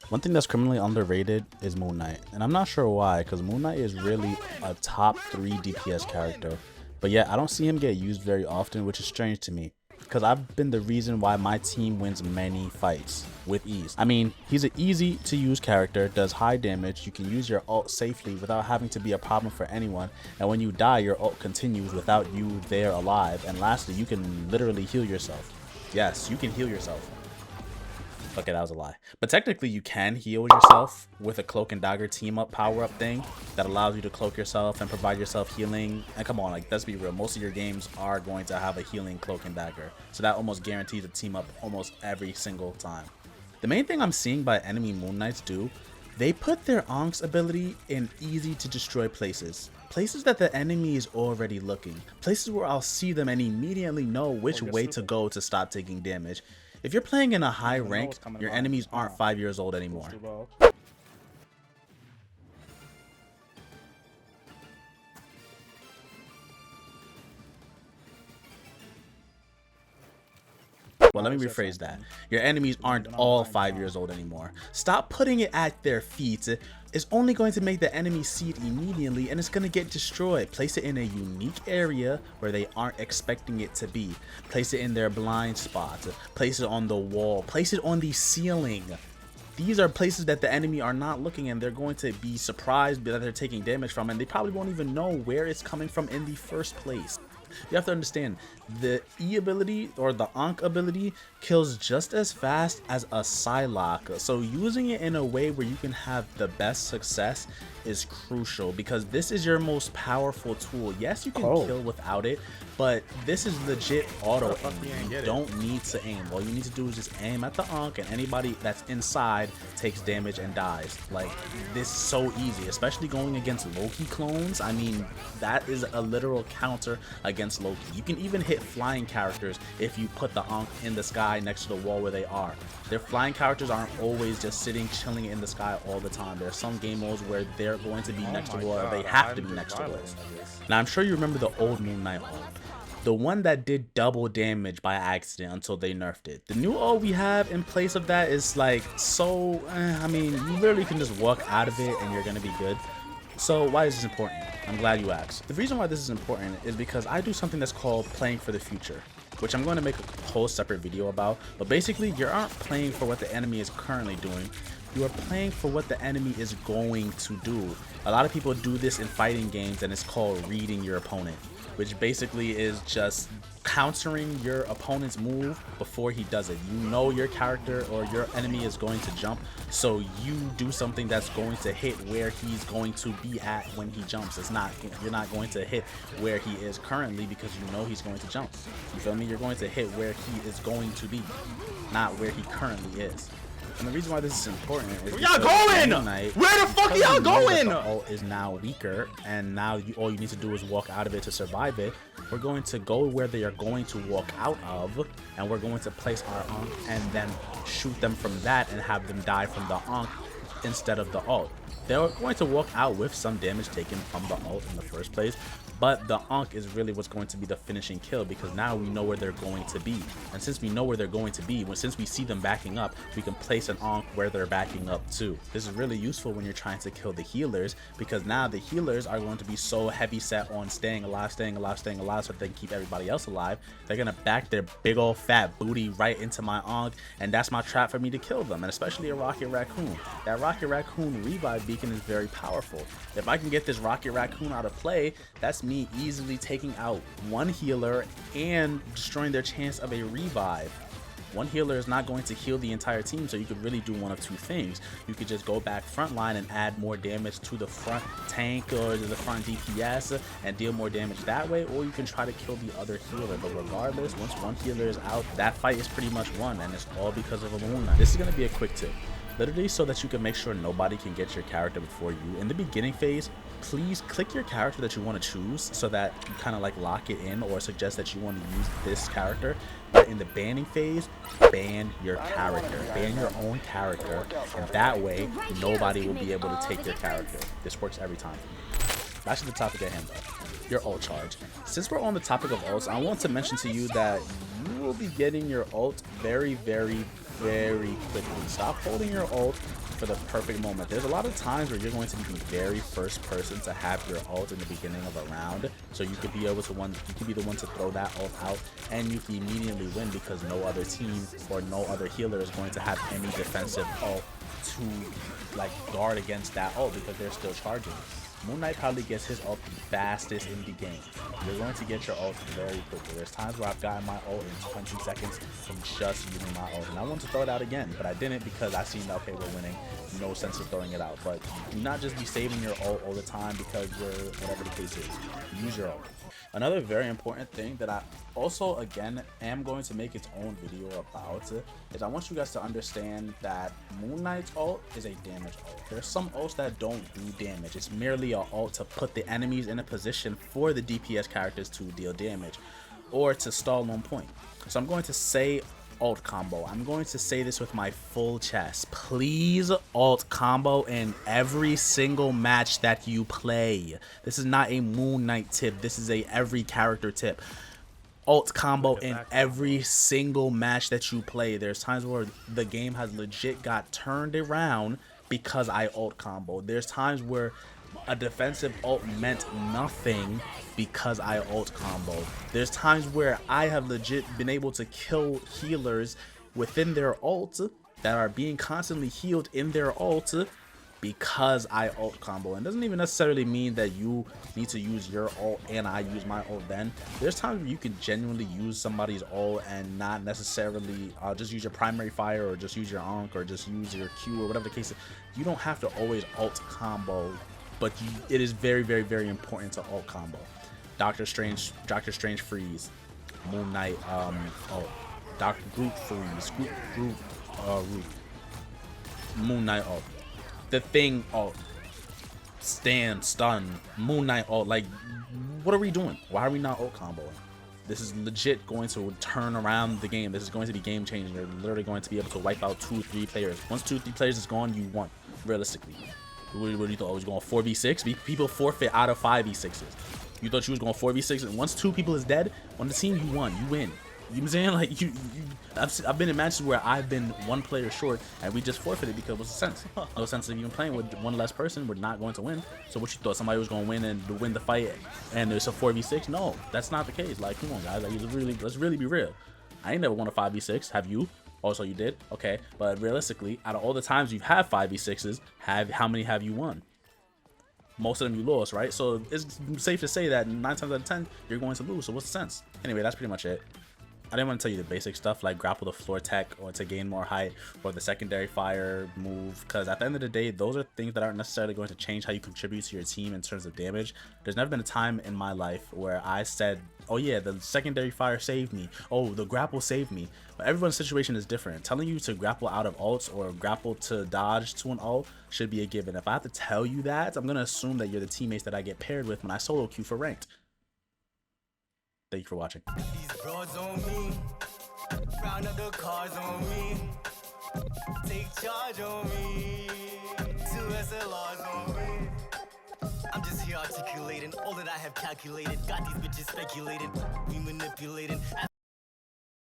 One thing that's criminally underrated is Moon Knight, and I'm not sure why, because Moon Knight is really a top 3 DPS character, but yet I don't see him get used very often, which is strange to me, because I've been the reason why my team wins many fights with ease. I mean, he's an easy to use character, does high damage, you can use your ult safely without having to be a problem for anyone, and when you die, your ult continues without you there alive, and lastly, you can literally heal yourself. Yes, you can heal yourself. Okay, that was a lie. But technically, you can heal yourself with a cloak and dagger team up power up thing that allows you to cloak yourself and provide yourself healing. And come on, like, let's be real. Most of your games are going to have a healing cloak and dagger. So that almost guarantees a team up almost every single time. The main thing I'm seeing by enemy Moon Knights do, they put their Ank's ability in easy to destroy places. Places that the enemy is already looking. Places where I'll see them and immediately know which way to go to stop taking damage. If you're playing in a high rank, your enemies aren't 5 years old anymore. Well, let me rephrase that. Your enemies aren't all 5 years old anymore. Stop putting it at their feet. It's only going to make the enemy see it immediately and it's going to get destroyed. Place it in a unique area where they aren't expecting it to be. Place it in their blind spot. Place it on the wall. Place it on the ceiling. These are places that the enemy are not looking, and they're going to be surprised that they're taking damage from, and they probably won't even know where it's coming from in the first place. You have to understand, the E ability or the Ankh ability kills just as fast as a Psylocke. So using it in a way where you can have the best success is crucial, because this is your most powerful tool. Yes, you can kill without it, but this is legit auto aim. You don't need to aim. All you need to do is just aim at the Ankh, and anybody that's inside takes damage and dies. Like, this is so easy, especially going against Loki clones. I mean, that is a literal counter against Loki. You can even hit flying characters if you put the Ankh in the sky next to the wall where they are. Their flying characters aren't always just sitting chilling in the sky all the time. There are some game modes where they're going to be next to the wall, or they have to be next to the wall. Now, I'm sure you remember the old Moon Knight ult, the one that did double damage by accident until they nerfed it. The new ult we have in place of that is like so, I mean, you literally can just walk out of it and you're gonna be good. So why is this important? I'm glad you asked. The reason why this is important is because I do something that's called playing for the future, which I'm going to make a whole separate video about. But basically, you aren't playing for what the enemy is currently doing. You are playing for what the enemy is going to do. A lot of people do this in fighting games, and it's called reading your opponent, which basically is just countering your opponent's move before he does it. You know your character or your enemy is going to jump, so you do something that's going to hit where he's going to be at when he jumps. You're not going to hit where he is currently, because you know he's going to jump. You feel me? You're going to hit where he is going to be, not where he currently is. And the reason why this is important is where y'all going? Where the fuck y'all going? The ult is now weaker, and now all you need to do is walk out of it to survive it. We're going to go where they are going to walk out of, and we're going to place our Ankh and then shoot them from that and have them die from the Ankh instead of the ult. They're going to walk out with some damage taken from the ult in the first place, but the Ankh is really what's going to be the finishing kill, because now we know where they're going to be. And since we know where they're going to be, since we see them backing up, we can place an Ankh where they're backing up to. This is really useful when you're trying to kill the healers, because now the healers are going to be so heavy set on staying alive, so that they can keep everybody else alive. They're going to back their big old fat booty right into my Ankh, and that's my trap for me to kill them, and especially a Rocket Raccoon. That Rocket Raccoon revive beacon is very powerful. If I can get this Rocket Raccoon out of play, that's me easily taking out one healer and destroying their chance of a revive. One healer is not going to heal the entire team, so you could really do one of two things. You could just go back front line and add more damage to the front tank or to the front DPS and deal more damage that way, or you can try to kill the other healer. But regardless, once one healer is out, that fight is pretty much won, and it's all because of a Moon Knight. This is going to be a quick tip. Literally so that you can make sure nobody can get your character before you. In the beginning phase, please click your character that you want to choose so that you kind of like lock it in or suggest that you want to use this character. But in the banning phase, ban your character. Ban your own character, and that way nobody will be able to take your character. This works every time. Back to the topic at hand though, your ult charge. Since we're on the topic of ults, I want to mention to you that you will be getting your ult very quickly. Stop holding your ult for the perfect moment. There's a lot of times where you're going to be the very first person to have your ult in the beginning of a round, so you could be able to be the one to throw that ult out, and you can immediately win because no other team or no other healer is going to have any defensive ult to like guard against that ult because they're still charging. Moon Knight probably gets his ult the fastest in the game. You're going to get your ult very quickly. There's times where I've gotten my ult in 20 seconds from just using my ult. And I wanted to throw it out again, but I didn't because I seen that, okay, we're winning. No sense of throwing it out. But do not just be saving your ult all the time because you're, whatever the case is. Use your ult. Another very important thing that I also, again, am going to make its own video about is I want you guys to understand that Moon Knight's ult is a damage ult. There's some ults that don't do damage. It's merely an ult to put the enemies in a position for the DPS characters to deal damage or to stall on point. So I'm going to say ult combo. I'm going to say this with my full chest. Please ult combo in every single match that you play. This is not a Moon Knight tip. This is a every character tip. Ult combo in every single match that you play. There's times where the game has legit got turned around because I ult combo. There's times where a defensive ult meant nothing because I ult combo. There's times where I have legit been able to kill healers within their ult that are being constantly healed in their ult because I ult combo. And it doesn't even necessarily mean that you need to use your ult and I use my ult then. There's times where you can genuinely use somebody's ult and not necessarily just use your primary fire or just use your Ankh or just use your Q or whatever the case is. You don't have to always ult combo, but it is very, very, very important to ult combo. Doctor Strange freeze, Moon Knight Dr. Groot freeze, Groot, Moon Knight ult, the Thing ult, stun, Moon Knight ult. Like, what are we doing? Why are we not ult comboing? This is legit going to turn around the game. This is going to be game changing. You're literally going to be able to wipe out 2-3 players. Once 2-3 players is gone, you won, realistically. What do you thought? I was going 4v6? People forfeit out of 5v6s. You thought you was going 4v6, and once 2 people is dead on the team, you won. You win. You know what I'm saying? Like, I've been in matches where I've been 1 player short, and we just forfeited because what's the sense? No sense of even playing with 1 less person. We're not going to win. So what you thought? Somebody was going to win and win the fight, and it's a 4v6? No, that's not the case. Like, come on, guys. Like, let's really be real. I ain't never won a 5v6. Have you? Also, you did? Okay. But realistically, out of all the times you've had 5v6s, how many have you won? Most of them you lost, right? So it's safe to say that 9 times out of 10, you're going to lose. So what's the sense? Anyway, that's pretty much it. I didn't want to tell you the basic stuff like grapple the floor tech or to gain more height or the secondary fire move, because at the end of the day, those are things that aren't necessarily going to change how you contribute to your team in terms of damage. There's never been a time in my life where I said, oh yeah, the secondary fire saved me, oh the grapple saved me. But everyone's situation is different. Telling you to grapple out of ults or grapple to dodge to an ult should be a given. If I have to tell you that, I'm going to assume that you're the teammates that I get paired with when I solo queue for ranked. Thank you for watching. These broads on me, round up the cars on me, take charge on me, 2 SLRs on me. I'm just here articulating all that I have calculated. Got these bitches speculating, we manipulating.